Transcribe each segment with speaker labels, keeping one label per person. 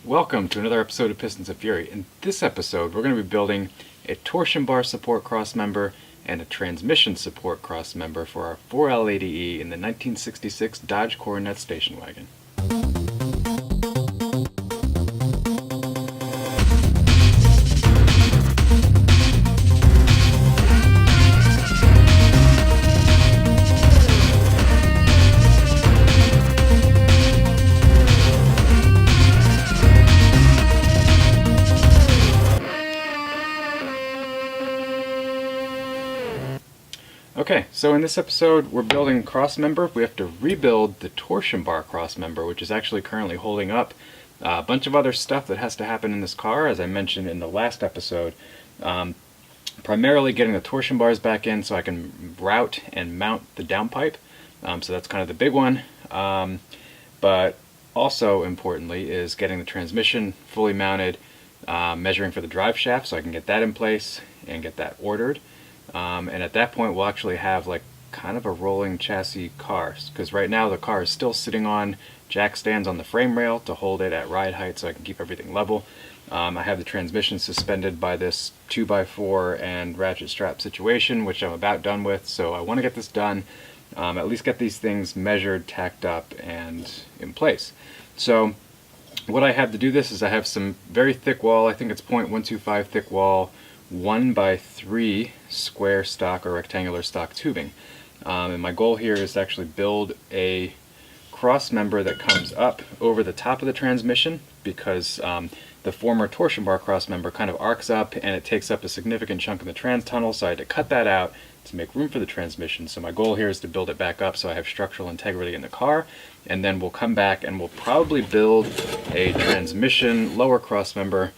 Speaker 1: Welcome to another episode of Pistons of Fury. In this episode, we're going to be building a torsion bar support crossmember and a transmission support crossmember for our 4L80E in the 1966 Dodge Coronet station wagon. Okay, so in this episode we're building crossmember. We have to rebuild the torsion bar crossmember, which is actually currently holding up a bunch of other stuff that has to happen in this car, as I mentioned in the last episode. Primarily getting the torsion bars back in so I can route and mount the downpipe. So that's kind of the big one. But also importantly is getting the transmission fully mounted, measuring for the drive shaft so I can get that in place and get that ordered. And at that point we'll actually have like kind of a rolling chassis car, because right now the car is still sitting on jack stands on the frame rail to hold it at ride height so I can keep everything level. I have the transmission suspended by this 2x4 and ratchet strap situation, which I'm about done with, so I want to get this done, at least get these things measured, tacked up, and in place. So what I have to do this is I have some very thick wall, I think it's 0.125 thick wall, 1x3 square stock or rectangular stock tubing. And my goal here is to actually build a cross member that comes up over the top of the transmission, because the former torsion bar cross member kind of arcs up and it takes up a significant chunk of the trans tunnel, so I had to cut that out to make room for the transmission. So my goal here is to build it back up so I have structural integrity in the car, and then we'll come back and we'll probably build a transmission lower cross member,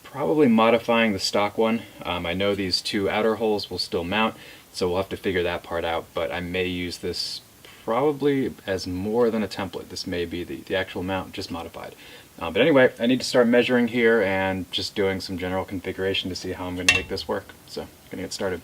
Speaker 1: probably modifying the stock one. I know these two outer holes will still mount, so we'll have to figure that part out, but I may use this probably as more than a template. This may be the actual mount, just modified. But anyway, I need to start measuring here and just doing some general configuration to see how I'm going to make this work. So, I'm going to get started.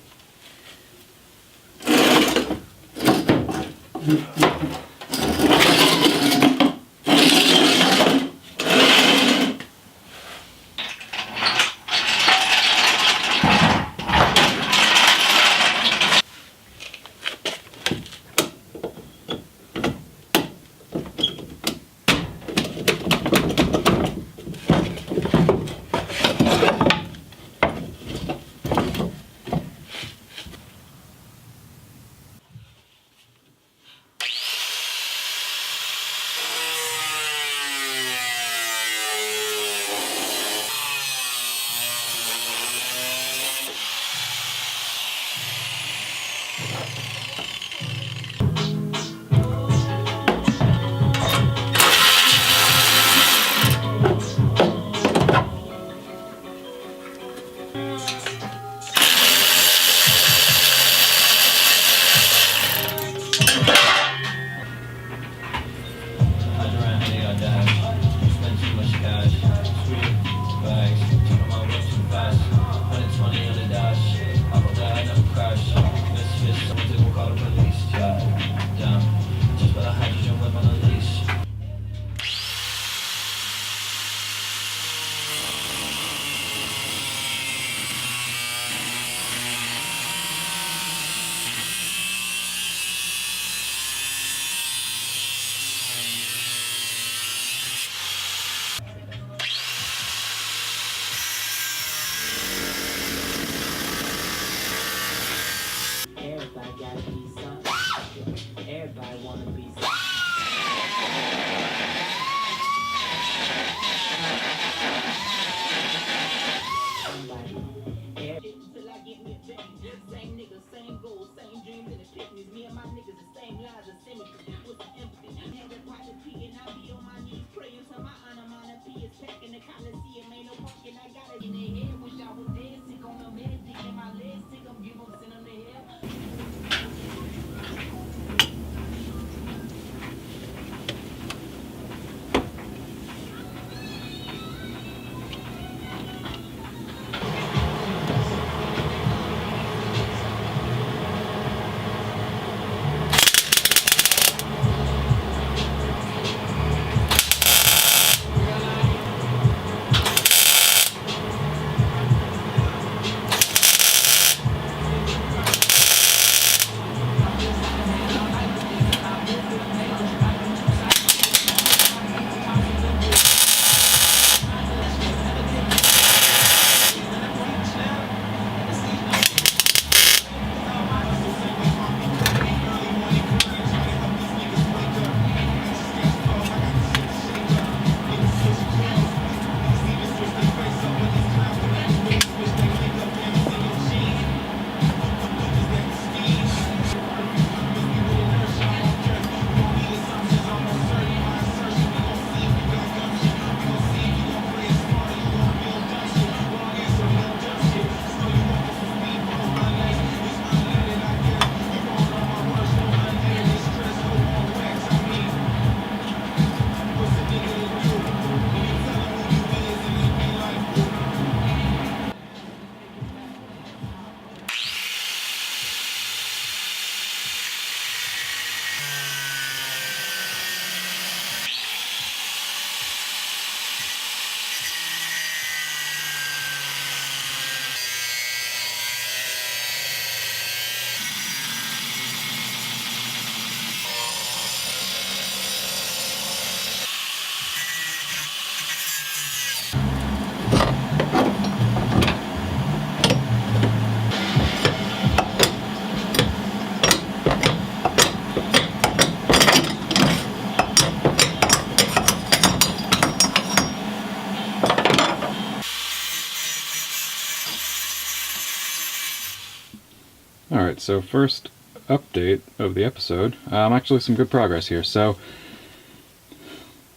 Speaker 1: Alright, so first update of the episode. Actually some good progress here. So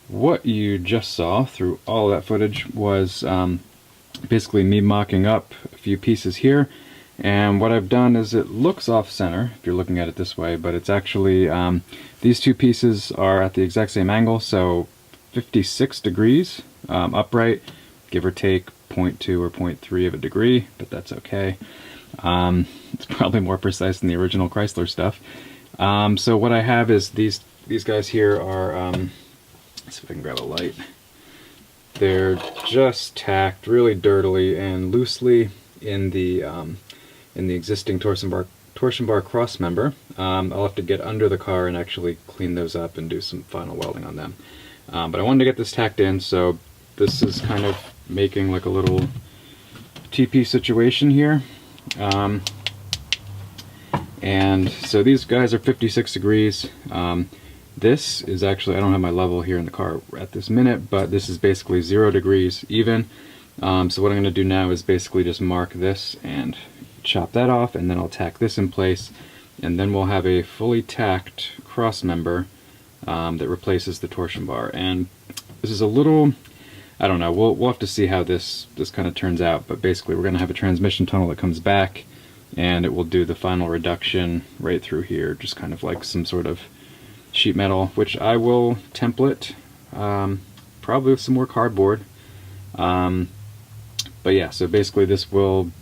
Speaker 1: what you just saw through all of that footage was basically me mocking up a few pieces here, and what I've done is it looks off center if you're looking at it this way, but it's actually these two pieces are at the exact same angle, so 56 degrees upright, give or take 0.2 or 0.3 of a degree, but that's okay. It's probably more precise than the original Chrysler stuff. So what I have is these guys here are let's see if I can grab a light. They're just tacked really dirtily and loosely in the existing torsion bar cross member. I'll have to get under the car and actually clean those up and do some final welding on them. But I wanted to get this tacked in, so this is kind of making like a little TP situation here. And so these guys are 56 degrees. This is actually, I don't have my level here in the car at this minute, but this is basically 0 degrees even. So what I'm going to do now is basically just mark this and chop that off, and then I'll tack this in place, and then we'll have a fully tacked cross member that replaces the torsion bar. And this is a little, I don't know, we'll have to see how this kind of turns out, but basically we're going to have a transmission tunnel that comes back, and it will do the final reduction right through here, just kind of like some sort of sheet metal, which I will template, probably with some more cardboard. But yeah, so basically this will,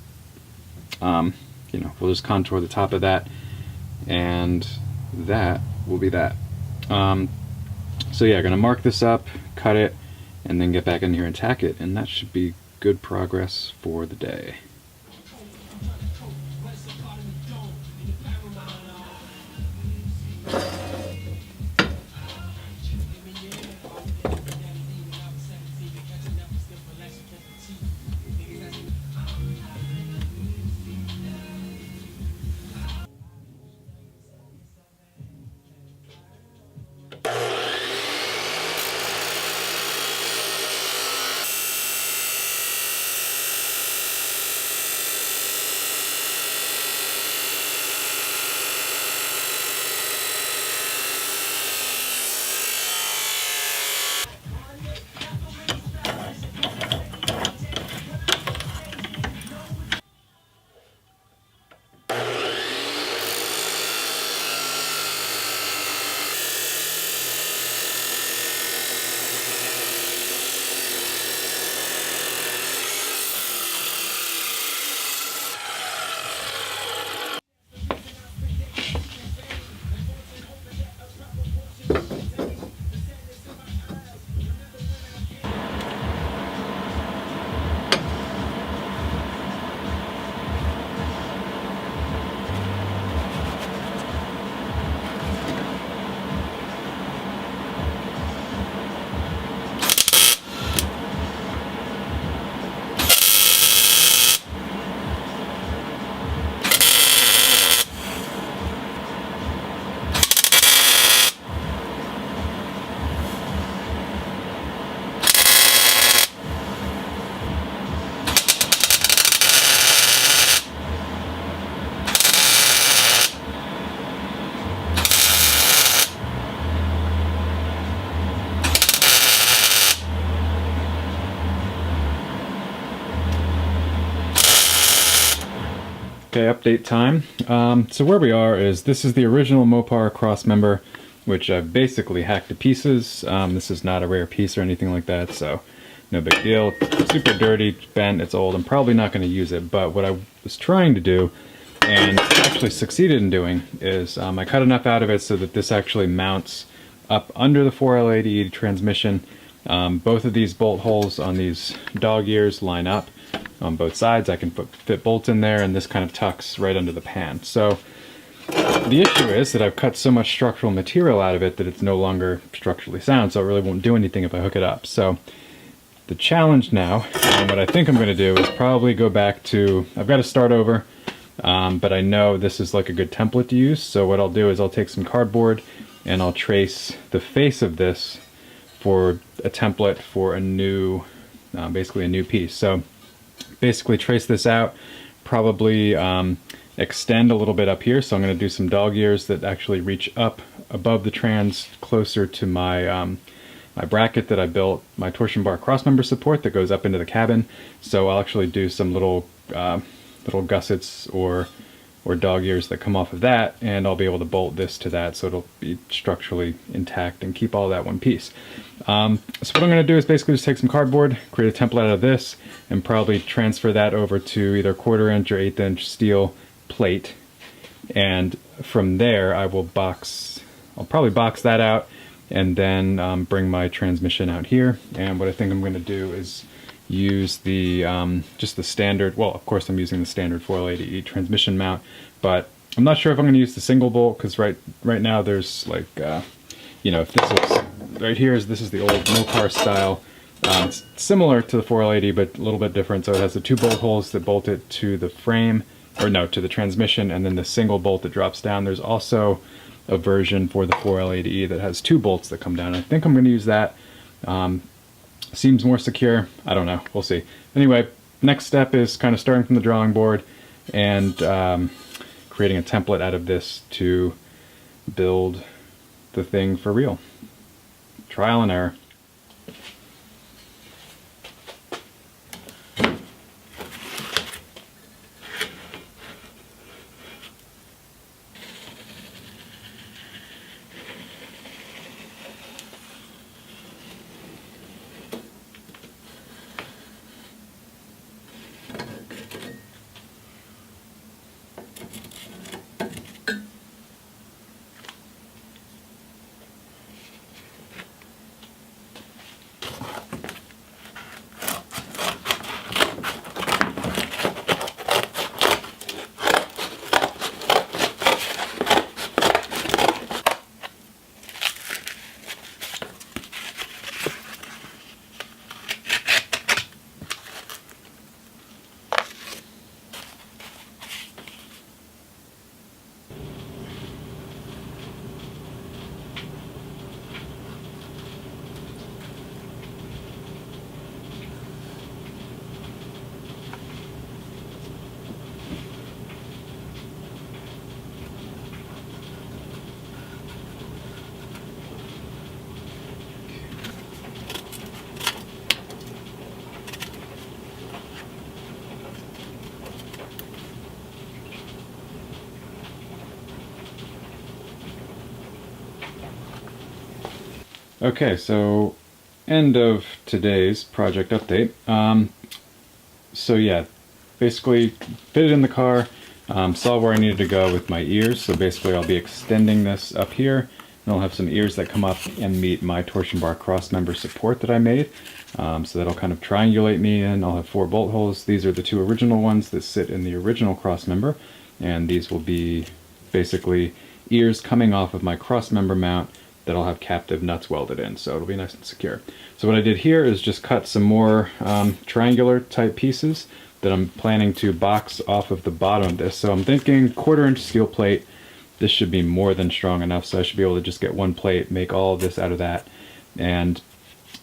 Speaker 1: you know, we'll just contour the top of that, and that will be that. So yeah, gonna mark this up, cut it, and then get back in here and tack it, and that should be good progress for the day. Okay, update time. So where we are is this is the original Mopar cross member, which I've basically hacked to pieces. This is not a rare piece or anything like that, so no big deal. It's super dirty, bent, it's old. I'm probably not going to use it, but what I was trying to do, and actually succeeded in doing, is I cut enough out of it so that this actually mounts up under the 4L80 transmission. Both of these bolt holes on these dog ears line up on both sides. I can fit bolts in there, and this kind of tucks right under the pan. So the issue is that I've cut so much structural material out of it that it's no longer structurally sound, so it really won't do anything if I hook it up. So the challenge now, and what I think I'm going to do, is probably go back to, I've got to start over, but I know this is like a good template to use, so what I'll do is I'll take some cardboard and I'll trace the face of this for a template for a new, basically a new piece. So basically trace this out, probably extend a little bit up here, so I'm going to do some dog ears that actually reach up above the trans closer to my my bracket that I built, my torsion bar crossmember support that goes up into the cabin. So I'll actually do some little little gussets or dog ears that come off of that, and I'll be able to bolt this to that so it'll be structurally intact and keep all that one piece. So what I'm going to do is basically just take some cardboard, create a template out of this, and probably transfer that over to either 1/4 inch or 1/8 inch steel plate. And from there I'll probably box that out, and then bring my transmission out here. And what I think I'm going to do is use the just the standard, well, of course I'm using the standard 480E transmission mount, but I'm not sure if I'm going to use the single bolt, because right now there's like you know, if this is right here, this is the old Mopar style. It's similar to the 480, but a little bit different. So it has the 2 bolt holes that bolt it to the frame, or no, to the transmission, and then the single bolt that drops down. There's also a version for the 480E that has 2 bolts that come down. I think I'm going to use that. Seems more secure. I don't know. We'll see. Anyway, next step is kind of starting from the drawing board and creating a template out of this to build the thing for real. Trial and error. Okay, so end of today's project update. So yeah, basically fitted in the car, saw where I needed to go with my ears, so basically I'll be extending this up here, and I'll have some ears that come up and meet my torsion bar crossmember support that I made. So that'll kind of triangulate me in. I'll have 4 bolt holes. These are the 2 original ones that sit in the original crossmember, and these will be basically ears coming off of my crossmember mount that I'll have captive nuts welded in, so it'll be nice and secure. So what I did here is just cut some more triangular type pieces that I'm planning to box off of the bottom of this. So I'm thinking 1/4 inch steel plate. This should be more than strong enough, so I should be able to just get 1 plate, make all of this out of that, and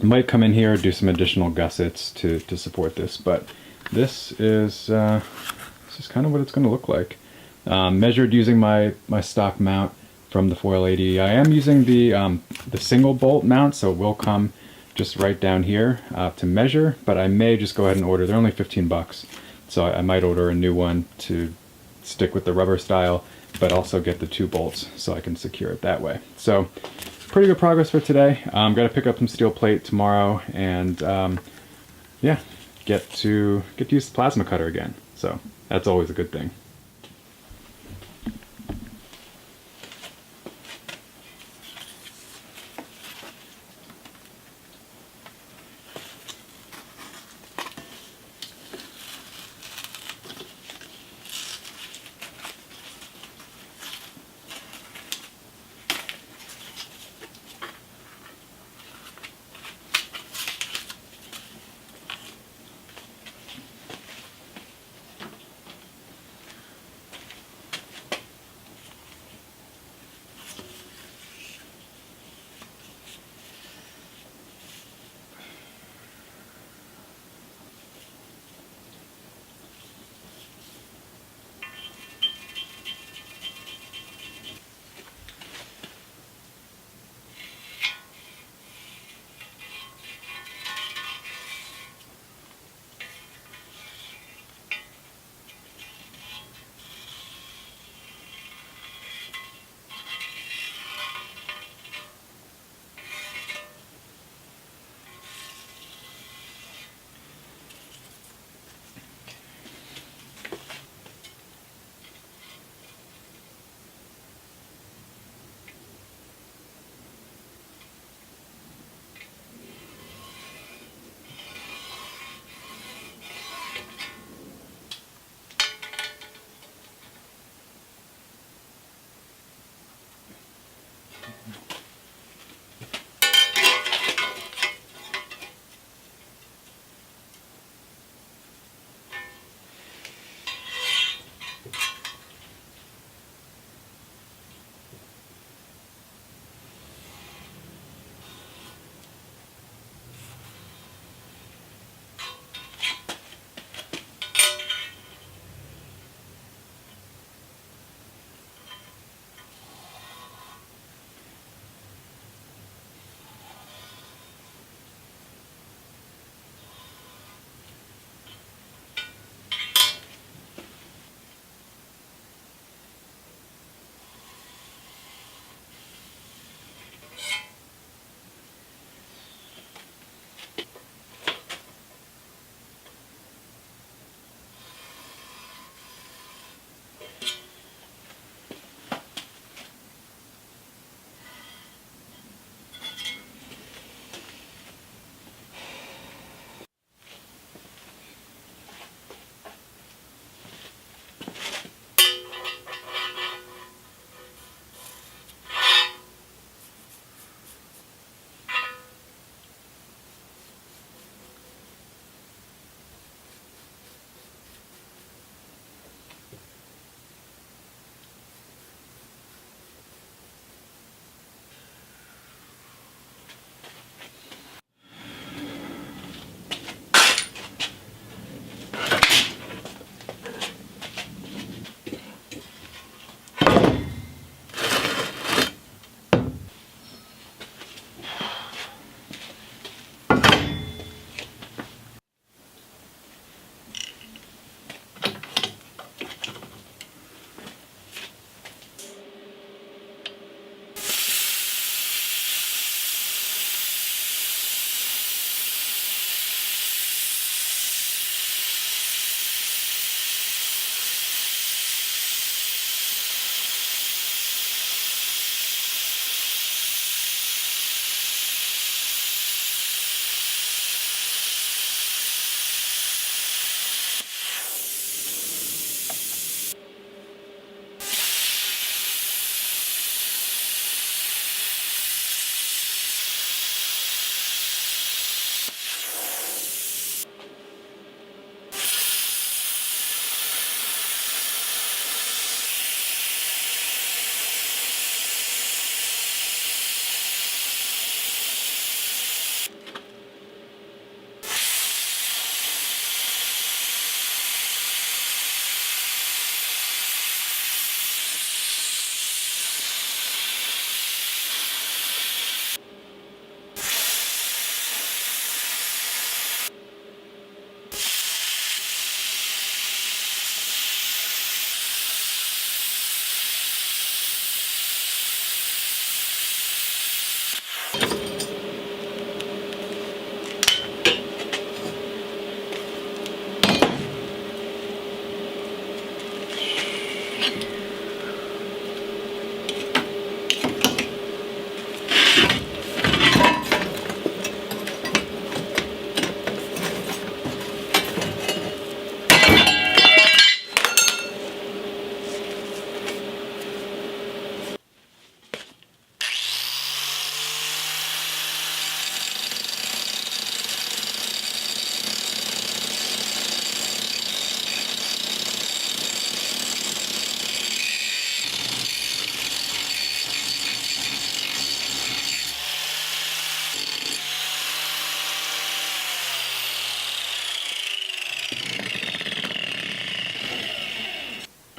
Speaker 1: I might come in here, do some additional gussets to support this, but this is kind of what it's going to look like. Measured using my stock mount from the 480. I am using the single bolt mount, so it will come just right down here to measure, but I may just go ahead and order. They're only 15 bucks, so I might order a new one to stick with the rubber style, but also get the 2 bolts so I can secure it that way. So pretty good progress for today. I'm gonna pick up some steel plate tomorrow, and yeah, get to use the plasma cutter again. So that's always a good thing.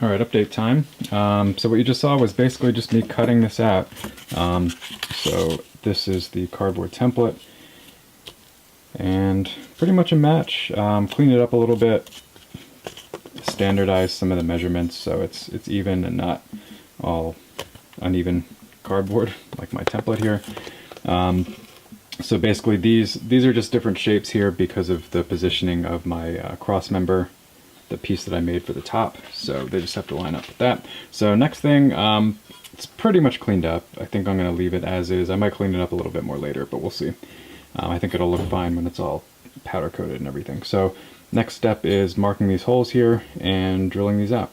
Speaker 1: Alright, update time. So what you just saw was basically just me cutting this out. So this is the cardboard template, and pretty much a match. Clean it up a little bit, standardize some of the measurements so it's even and not all uneven cardboard like my template here. So basically these are just different shapes here because of the positioning of my cross member, the piece that I made for the top, so they just have to line up with that. So next thing, it's pretty much cleaned up. I think I'm going to leave it as is. I might clean it up a little bit more later, but we'll see. I think it'll look fine when it's all powder coated and everything. So next step is marking these holes here and drilling these out.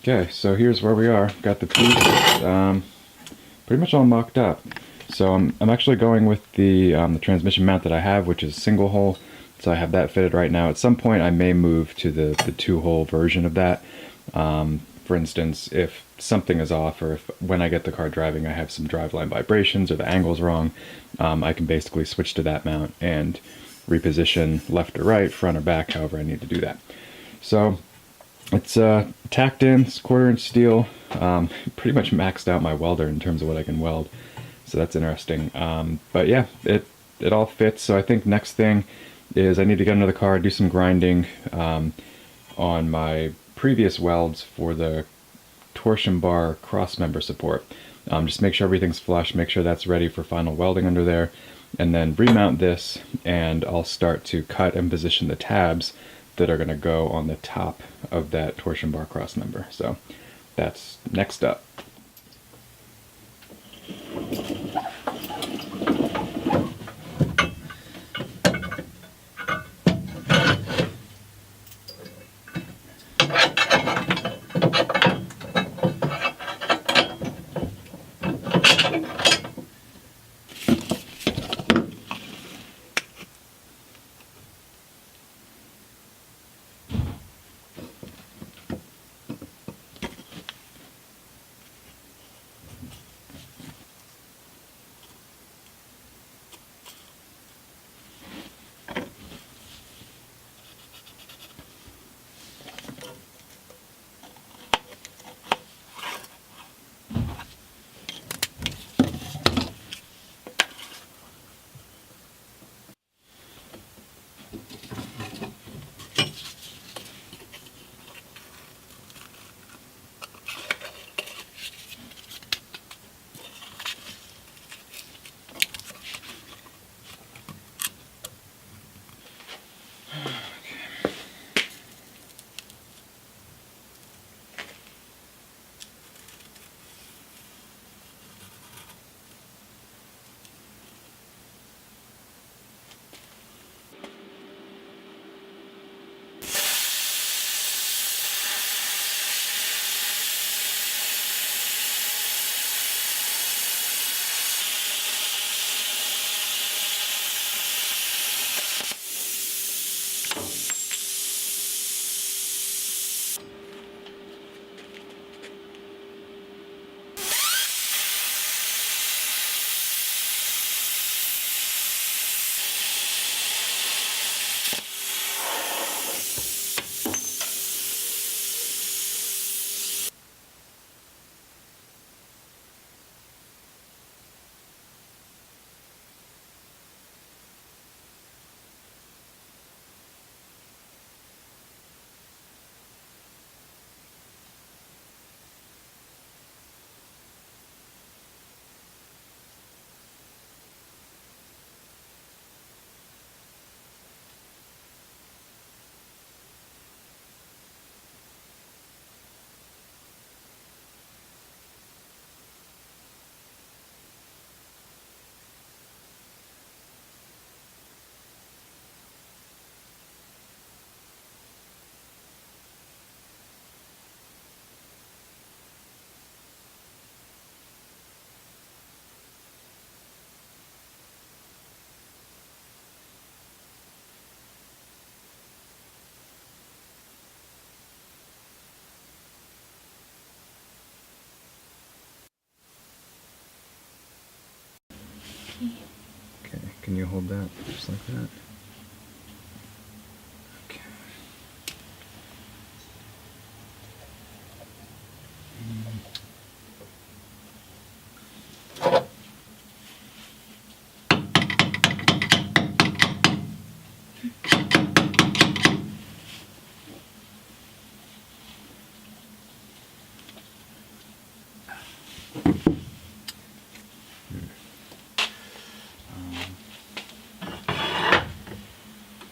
Speaker 1: Okay, so here's where we are. Got the piece pretty much all mocked up. So I'm actually going with the transmission mount that I have, which is single hole. So I have that fitted right now. At some point I may move to the 2-hole version of that. For instance, if something is off, or if when I get the car driving I have some driveline vibrations or the angle's wrong, I can basically switch to that mount and reposition left or right, front or back, however I need to do that. So it's tacked in, it's 1/4-inch steel. Pretty much maxed out my welder in terms of what I can weld, so that's interesting. But yeah, it all fits. So I think next thing is I need to get into the car, do some grinding on my previous welds for the torsion bar cross member support. Just make sure everything's flush, make sure that's ready for final welding under there, and then remount this, and I'll start to cut and position the tabs that are going to go on the top of that torsion bar cross member. So that's next up. Okay, can you hold that just like that? Okay.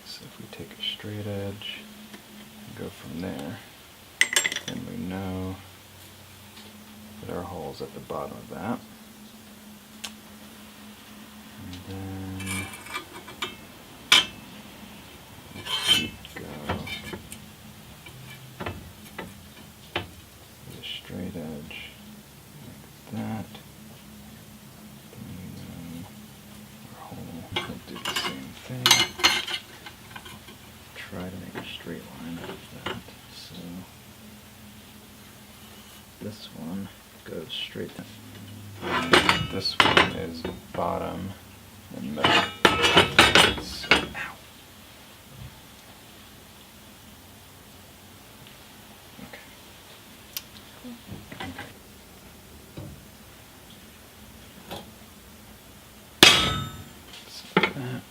Speaker 1: So if we take a straight edge and go from there, then we know that our hole's at the bottom of that. And then go straight line of that. So this one goes straight down. This one is bottom and middle. So, ow. Okay. So that.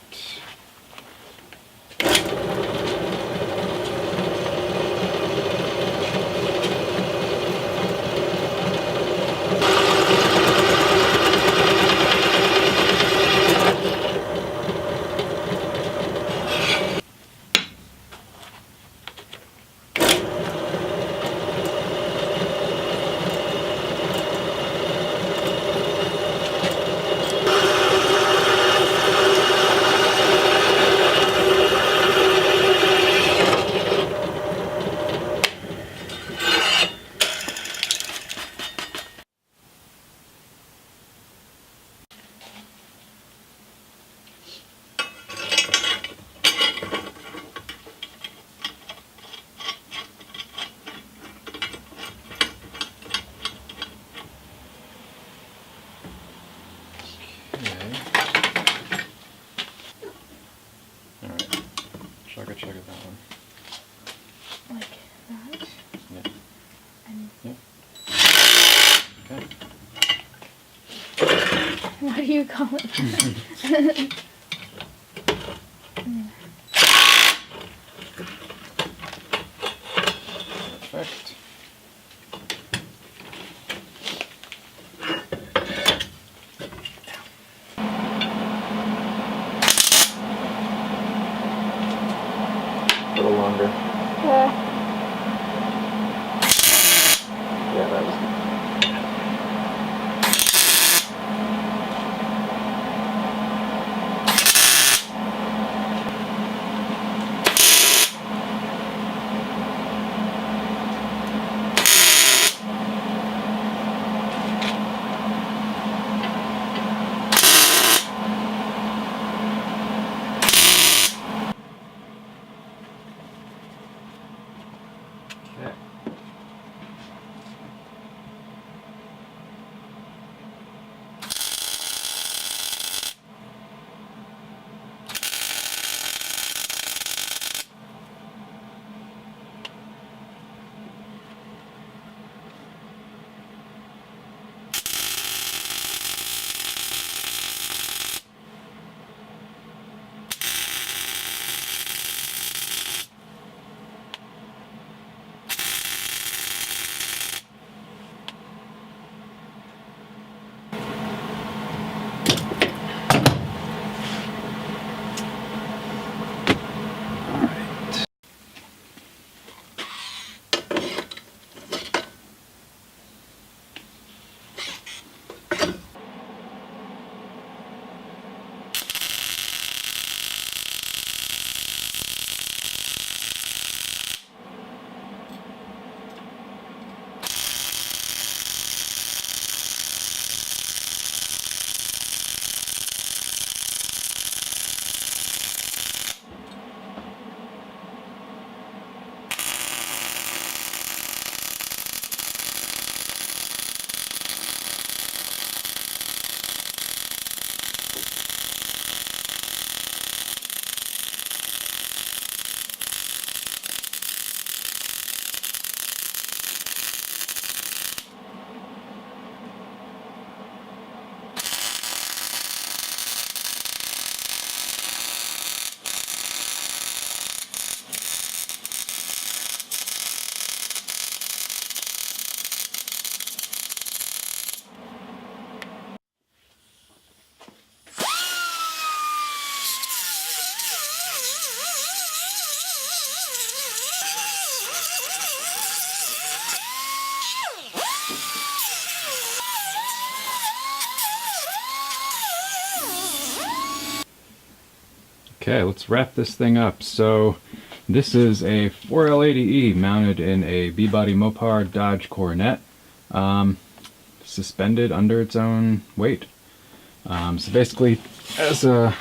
Speaker 1: Chugga that one.
Speaker 2: Like that?
Speaker 1: Yeah.
Speaker 2: And
Speaker 1: yeah. Okay.
Speaker 2: what do you call it?
Speaker 1: Perfect. A little longer.
Speaker 2: Yeah,
Speaker 1: Yeah, that was. Okay. Okay, let's wrap this thing up. So this is a 4L80E mounted in a B-body Mopar Dodge Coronet, suspended under its own weight. So basically, as a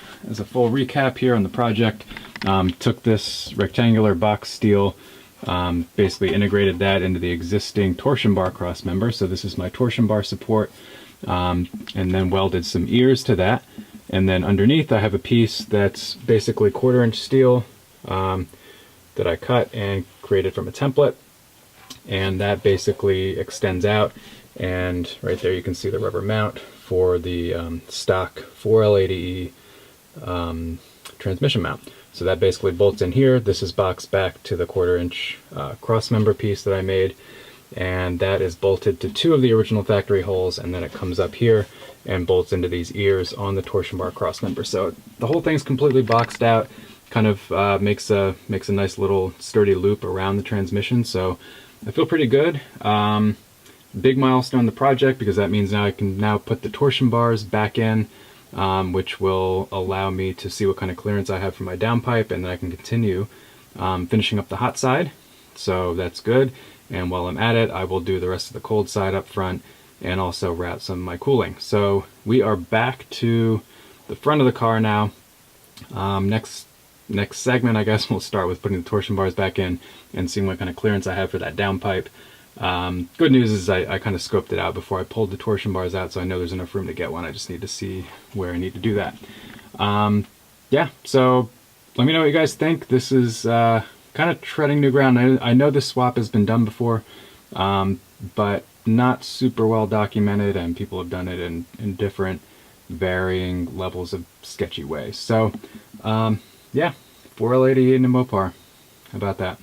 Speaker 1: full recap here on the project, Took this rectangular box steel, basically integrated that into the existing torsion bar cross member. So this is my torsion bar support, and then welded some ears to that. And then underneath I have a piece that's basically 1/4 inch steel that I cut and created from a template. And that basically extends out, and right there you can see the rubber mount for the stock 4L80E transmission mount. So that basically bolts in here. This is boxed back to the 1/4 inch cross member piece that I made, and that is bolted to 2 of the original factory holes, and then it comes up here and bolts into these ears on the torsion bar cross member. So the whole thing's completely boxed out, kind of makes a nice little sturdy loop around the transmission. So I feel pretty good. Big milestone in the project, because that means now I can now put the torsion bars back in, which will allow me to see what kind of clearance I have for my downpipe, and then I can continue finishing up the hot side. So that's good. And while I'm at it, I will do the rest of the cold side up front and also route some of my cooling. So we are back to the front of the car now. Next segment, I guess, we'll start with putting the torsion bars back in and seeing what kind of clearance I have for that downpipe. Good news is I kind of scoped it out before I pulled the torsion bars out, so I know there's enough room to get one. I just need to see where I need to do that. Yeah, so let me know what you guys think. This is kind of treading new ground. I know this swap has been done before, but not super well documented, and people have done it in different varying levels of sketchy ways. So yeah, 4L80 in a Mopar. How about that?